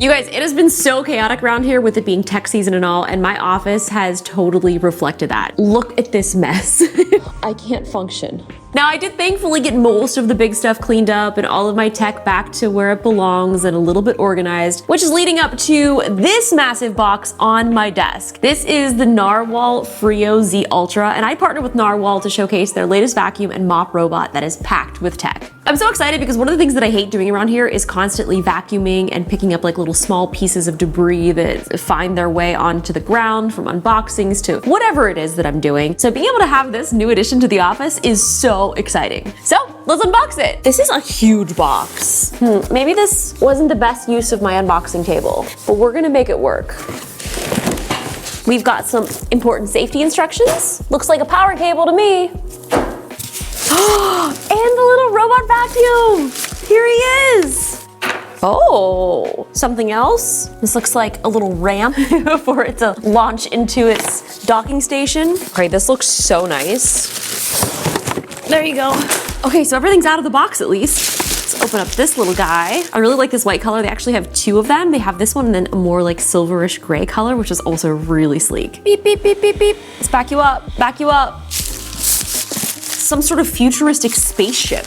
You guys, it has been so chaotic around here with it being tech season and all, and my office has totally reflected that. Look at this mess. I can't function. Now, I did thankfully get most of the big stuff cleaned up and all of my tech back to where it belongs and a little bit organized, which is leading up to this massive box on my desk. This is the Narwal Freo Z Ultra, and I partnered with Narwal to showcase their latest vacuum and mop robot that is packed with tech. I'm so excited because one of the things that I hate doing around here is constantly vacuuming and picking up like little small pieces of debris that find their way onto the ground from unboxings to whatever it is that I'm doing. So being able to have this new addition to the office is so exciting. So let's unbox it. This is a huge box. Maybe this wasn't the best use of my unboxing table, but we're gonna make it work. We've got some important safety instructions. Looks like a power cable to me. And the little robot vacuum. Here he is. Oh, something else? This looks like a little ramp for it to launch into its docking station. Okay, this looks so nice. There you go. Okay, so everything's out of the box at least. Let's open up this little guy. I really like this white color. They actually have two of them. They have this one and then a more like silverish gray color, which is also really sleek. Beep, beep, beep, beep, beep. Let's back you up, back you up. Some sort of futuristic spaceship.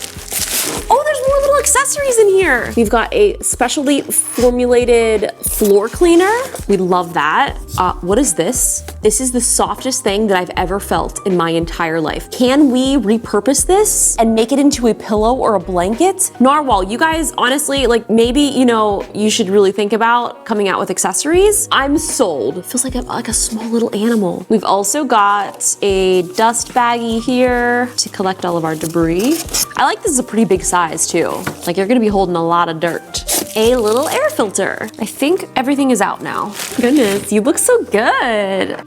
Oh, there's more little accessories in here. We've got a specially formulated floor cleaner. We love that. What is this? This is the softest thing that I've ever felt in my entire life. Can we repurpose this and make it into a pillow or a blanket? Narwal, you guys, honestly, like maybe, you know, you should really think about coming out with accessories. I'm sold. It feels like a small little animal. We've also got a dust baggie here to collect all of our debris. I like this is a pretty big size too. Like you're gonna be holding a lot of dirt. A little air filter. I think everything is out now. Goodness, you look so good.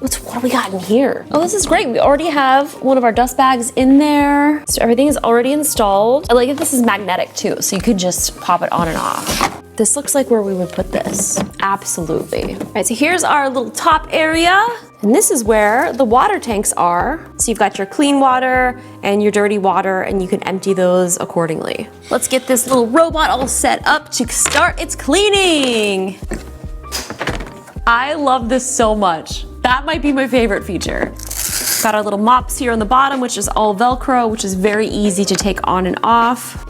What do we got in here? Oh, this is great. We already have one of our dust bags in there. So everything is already installed. I like that this is magnetic too, so you could just pop it on and off. This looks like where we would put this. Absolutely. All right, so here's our little top area. And this is where the water tanks are. So you've got your clean water and your dirty water, and you can empty those accordingly. Let's get this little robot all set up to start its cleaning. I love this so much. That might be my favorite feature. Got our little mops here on the bottom, which is all Velcro, which is very easy to take on and off.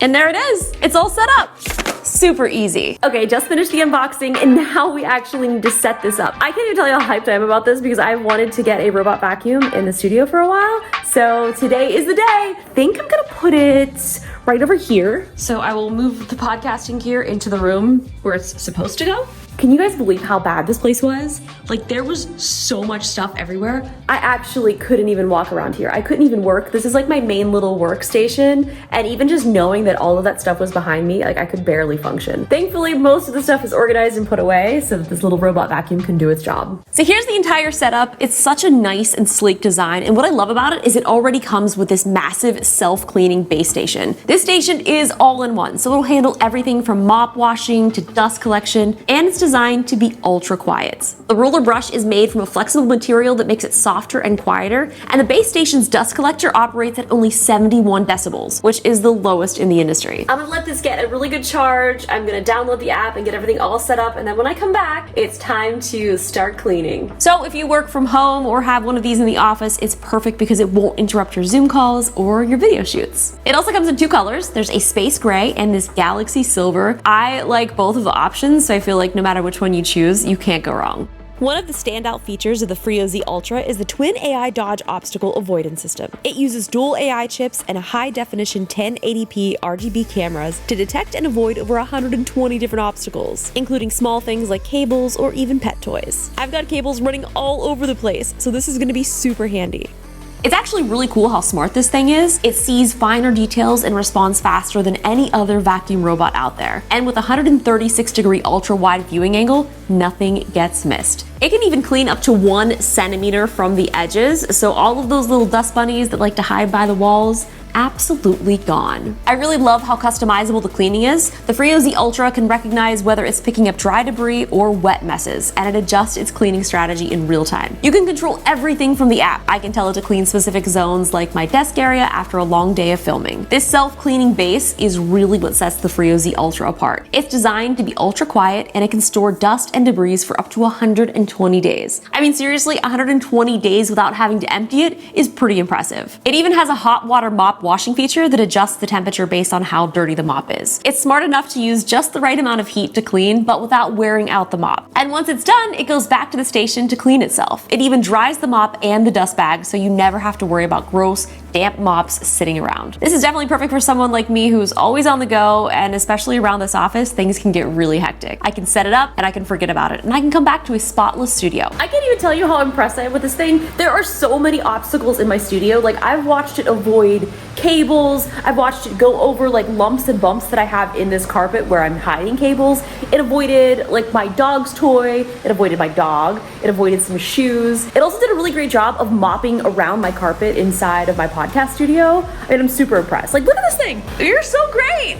And there it is. It's all set up. Super easy. Okay, just finished the unboxing and now we actually need to set this up. I can't even tell you how hyped I am about this because I've wanted to get a robot vacuum in the studio for a while. So today is the day. I think I'm gonna put it right over here. So I will move the podcasting gear into the room where it's supposed to go. Can you guys believe how bad this place was? Like there was so much stuff everywhere. I actually couldn't even walk around here. I couldn't even work. This is like my main little workstation. And even just knowing that all of that stuff was behind me, like I could barely function. Thankfully, most of the stuff is organized and put away so that this little robot vacuum can do its job. So here's the entire setup. It's such a nice and sleek design. And what I love about it is it already comes with this massive self-cleaning base station. This station is all in one. So it'll handle everything from mop washing to dust collection, and it's designed to be ultra quiet. The roller brush is made from a flexible material that makes it softer and quieter, and the base station's dust collector operates at only 71 decibels, which is the lowest in the industry. I'm gonna let this get a really good charge. I'm gonna download the app and get everything all set up, and then when I come back, it's time to start cleaning. So if you work from home or have one of these in the office, it's perfect because it won't interrupt your Zoom calls or your video shoots. It also comes in two colors. There's a space gray and this galaxy silver. I like both of the options, so I feel like no matter which one you choose, you can't go wrong. One of the standout features of the Freo Z Ultra is the Twin AI Dodge Obstacle Avoidance System. It uses dual AI chips and a high-definition 1080p RGB cameras to detect and avoid over 120 different obstacles, including small things like cables or even pet toys. I've got cables running all over the place, so this is going to be super handy. It's actually really cool how smart this thing is. It sees finer details and responds faster than any other vacuum robot out there. And with a 136-degree ultra-wide viewing angle, nothing gets missed. It can even clean up to 1 centimeter from the edges, so all of those little dust bunnies that like to hide by the walls, absolutely gone. I really love how customizable the cleaning is. The Freo Z Ultra can recognize whether it's picking up dry debris or wet messes, and it adjusts its cleaning strategy in real time. You can control everything from the app. I can tell it to clean specific zones like my desk area after a long day of filming. This self-cleaning base is really what sets the Freo Z Ultra apart. It's designed to be ultra quiet, and it can store dust and debris for up to 120 days. I mean, seriously, 120 days without having to empty it is pretty impressive. It even has a hot water mop washing feature that adjusts the temperature based on how dirty the mop is. It's smart enough to use just the right amount of heat to clean, but without wearing out the mop. And once it's done, it goes back to the station to clean itself. It even dries the mop and the dust bag, so you never have to worry about gross, damp mops sitting around. This is definitely perfect for someone like me who's always on the go, and especially around this office, things can get really hectic. I can set it up and I can forget about it, and I can come back to a spotless studio. I can't even tell you how impressed I am with this thing. There are so many obstacles in my studio. Like, I've watched it avoid cables. I've watched it go over like lumps and bumps that I have in this carpet where I'm hiding cables. It avoided like my dog's toy. It avoided my dog. It avoided some shoes. It also did a really great job of mopping around my carpet inside of my podcast studio. And I'm super impressed. Like, look at this thing. You're so great.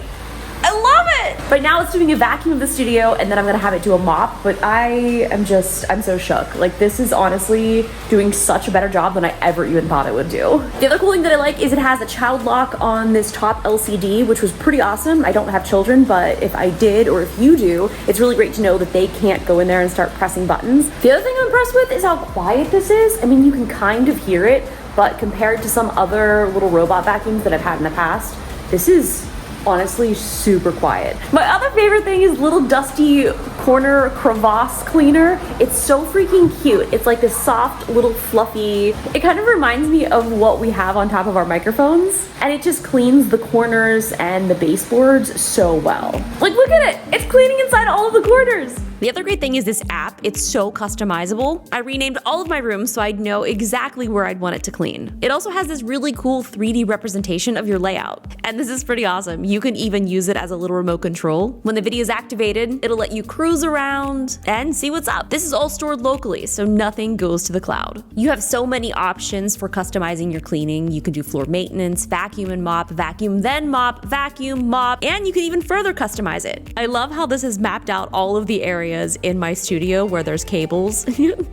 I love it! Right now it's doing a vacuum of the studio, and then I'm gonna have it do a mop, but I'm so shook. Like, this is honestly doing such a better job than I ever even thought it would do. The other cool thing that I like is it has a child lock on this top LCD, which was pretty awesome. I don't have children, but if I did, or if you do, it's really great to know that they can't go in there and start pressing buttons. The other thing I'm impressed with is how quiet this is. I mean, you can kind of hear it, but compared to some other little robot vacuums that I've had in the past, this is honestly super quiet. My other favorite thing is little dusty corner crevasse cleaner. It's so freaking cute. It's like this soft little fluffy, it kind of reminds me of what we have on top of our microphones, and it just cleans the corners and the baseboards so well. Like, look at it, it's cleaning inside all of the corners. The other great thing is this app. It's so customizable. I renamed all of my rooms so I'd know exactly where I'd want it to clean. It also has this really cool 3D representation of your layout. And this is pretty awesome. You can even use it as a little remote control. When the video is activated, it'll let you cruise around and see what's up. This is all stored locally, so nothing goes to the cloud. You have so many options for customizing your cleaning. You can do floor maintenance, vacuum and mop, vacuum then mop, vacuum, mop, and you can even further customize it. I love how this has mapped out all of the areas in my studio where there's cables.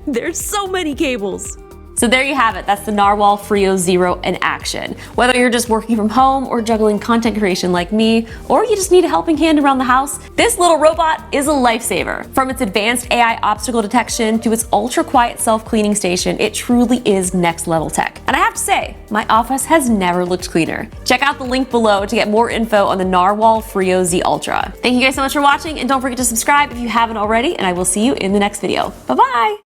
There's so many cables. So there you have it. That's the Narwal Freo Zero in action. Whether you're just working from home or juggling content creation like me, or you just need a helping hand around the house, this little robot is a lifesaver. From its advanced AI obstacle detection to its ultra quiet self-cleaning station, it truly is next level tech. And I have to say, my office has never looked cleaner. Check out the link below to get more info on the Narwal Freo Z Ultra. Thank you guys so much for watching, and don't forget to subscribe if you haven't already, and I will see you in the next video. Bye-bye!